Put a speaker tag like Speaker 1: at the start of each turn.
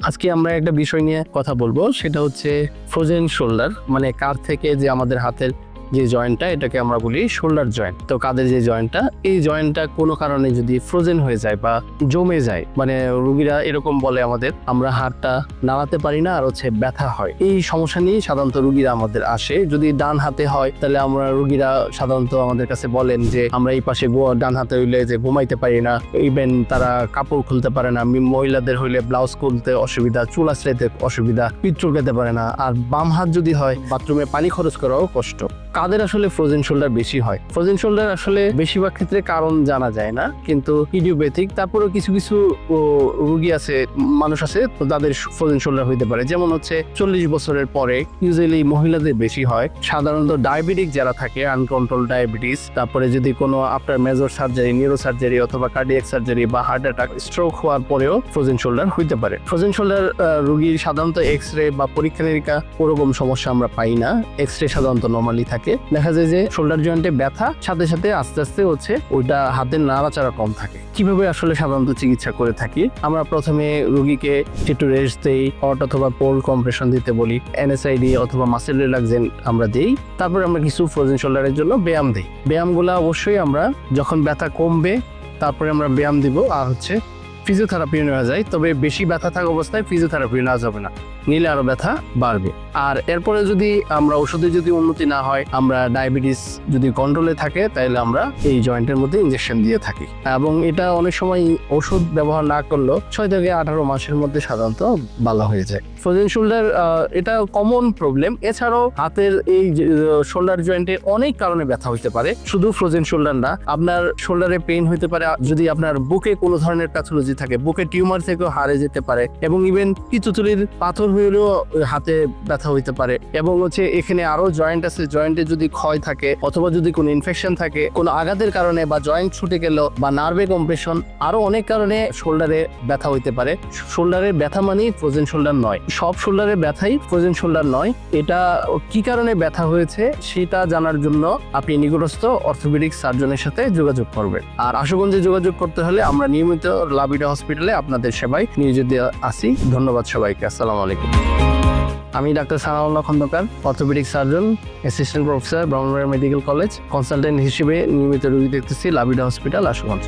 Speaker 1: আজকে আমরা একটা বিষয় নিয়ে কথা বলবো, সেটা হচ্ছে ফ্রোজেন শোল্ডার। মানে কাঁধ থেকে যে আমাদের হাতের যে জয়েন্টটা, এটাকে আমরা বলি শোল্ডার জয়েন্ট। তো কাঁধের যে জয়েন্টটা, এই জয়েন্টটা কোনো কারণে যদি ফ্রোজেন হয়ে যায় বা জমে যায়, মানে রোগীরা এরকম বলে আমাদের, আমরা হাতটা নাড়াতে পারি না আর হচ্ছে ব্যথা হয়। এই সমস্যা নিয়ে সাধারণত রোগীরা আমাদের আসে। যদি ডান হাতে হয় তাহলে আমরা রোগীরা সাধারণত আমাদের কাছে বলেন যে আমরা এই পাশে ডান হাতে হইলে যে ঘুমাইতে পারি না, ইভেন তারা কাপড় খুলতে পারে না, মহিলাদের হইলে ব্লাউজ খুলতে অসুবিধা, চুল আঁচড়াইতে অসুবিধা, পিঠ চুলকাতে পারে না। আর বাম হাত যদি হয় বাথরুমে পানি খরচ করাও কষ্ট। কাদের আসলে ফ্রোজেন শোল্ডার বেশি হয়? ফ্রোজেন শোল্ডার আসলে বেশিরভাগ ক্ষেত্রে কারণ জানা যায় না, কিন্তু ইডিওপ্যাথিক। তারপরেও কিছু কিছু রোগী আছে, মানুষ আছে তাদের ফ্রোজেন শোল্ডার হইতে পারে। যেমন হচ্ছে 40 বছরের পরে ইউজুয়ালি মহিলাদের বেশি হয়। সাধারণত ডায়াবেটিক যারা থাকে, আনকন্ট্রোল ডায়াবেটিস, তারপরে যদি কোনো আপনার মেজর সার্জারি, নিউরো সার্জারি অথবা কার্ডিয়াক সার্জারি বা হার্ট অ্যাটাক, স্ট্রোক হওয়ার পরেও ফ্রোজেন শোল্ডার হইতে পারে। ফ্রোজেন শোল্ডার রোগীর সাধারণত এক্স রে বা পরীক্ষা নিরীক্ষা ওরকম সমস্যা আমরা পাই না। এক্স রে সাধারণত নর্মালি থাকে। দেখা যায় যে শোল্ডার জয়েন্টে ব্যথা, সাথে সাথে আস্তে আস্তে হচ্ছে ওইটা হাতের নাড়াচাড়া কম থাকে। কিভাবে আসলে সাধারণত চিকিৎসা করে থাকি? আমরা প্রথমে রোগীকে একটু রেস্ট দেই, হট অথবা কোল্ড কম্প্রেশন দিতে বলি, NSAID অথবা মাসেল রিল্যাক্সেন্ট আমরা দিই। তারপর আমরা কিছু ফ্রোজেন শোল্ডারের জন্য ব্যায়াম দিই। ব্যায়ামগুলো অবশ্যই আমরা যখন ব্যথা কমবে তারপরে আমরা ব্যায়াম দিব। আর হচ্ছে ফিজিওথেরাপি নেওয়া যায়, তবে বেশি ব্যথা থাকা অবস্থায় ফিজিওথেরাপি নেওয়া যাবে না, নিলে আরো ব্যথা বাড়বে। আর এরপরে যদি আমরা ওষুধে যদি উন্নতি না হয়, আমরা ডায়াবেটিস যদি কন্ট্রোলে থাকে, তাহলে আমরা এই জয়েন্টের মধ্যে ইনজেকশন দিয়ে থাকি। এবং এটা অনেক সময় ওষুধ ব্যবহার না করলেও 6 থেকে 18 মাসের মধ্যে সাধারণত ভালো হয়ে যায়। ফ্রোজেন শোল্ডার এটা কমন প্রবলেম। এছাড়াও হাতের এই শোল্ডার জয়েন্টে অনেক কারণে ব্যথা হতে পারে, শুধু ফ্রোজেন শোল্ডার না। আপনার শোল্ডারে পেইন হতে পারে যদি আপনার বুকে কোনো ধরনের প্যাথোলজি থাকে, বুকে টিউমার থেকেও হারে যেতে পারে, এবং ইভেন পিত্তথলির পাথর হলেও হাতে ব্যথা হইতে পারে। এবং হচ্ছে এখানে আরো জয়েন্ট আছে, জয়েন্টে যদি ক্ষয় থাকে অথবা যদি কোনো ইনফেকশন থাকে, কোনো আঘাতের কারণে বা জয়েন্ট ছুটে গেল বা নার্ভে কম্প্রেশন, আরো অনেক কারণে শোল্ডারে ব্যথা হইতে পারে। শোল্ডারে ব্যথা মানেই ফ্রোজেন শোল্ডার নয়, সব শোল্ডারের ব্যথাই ফ্রোজেন শোল্ডার নয়। এটা কি কারণে ব্যথা হয়েছে সেটা জানার জন্য আপনি নিকটস্থ অর্থোপেডিক সার্জনের সাথে যোগাযোগ করবেন। আর আশুগঞ্জে যোগাযোগ করতে হলে আমরা নিয়মিত লাভিডা হসপিটালে আপনাদের সেবায় নিয়োজিত আছি। ধন্যবাদ সবাইকে। আসসালামু আলাইকুম। আমি doctor Sanaullah Khandakar, orthopaedic surgeon, assistant professor, Brahmanbaria medical college, consultant হিসেবে নিয়মিত রোগী দেখতেছি লাভিডা হসপিটাল, আশুগঞ্জ।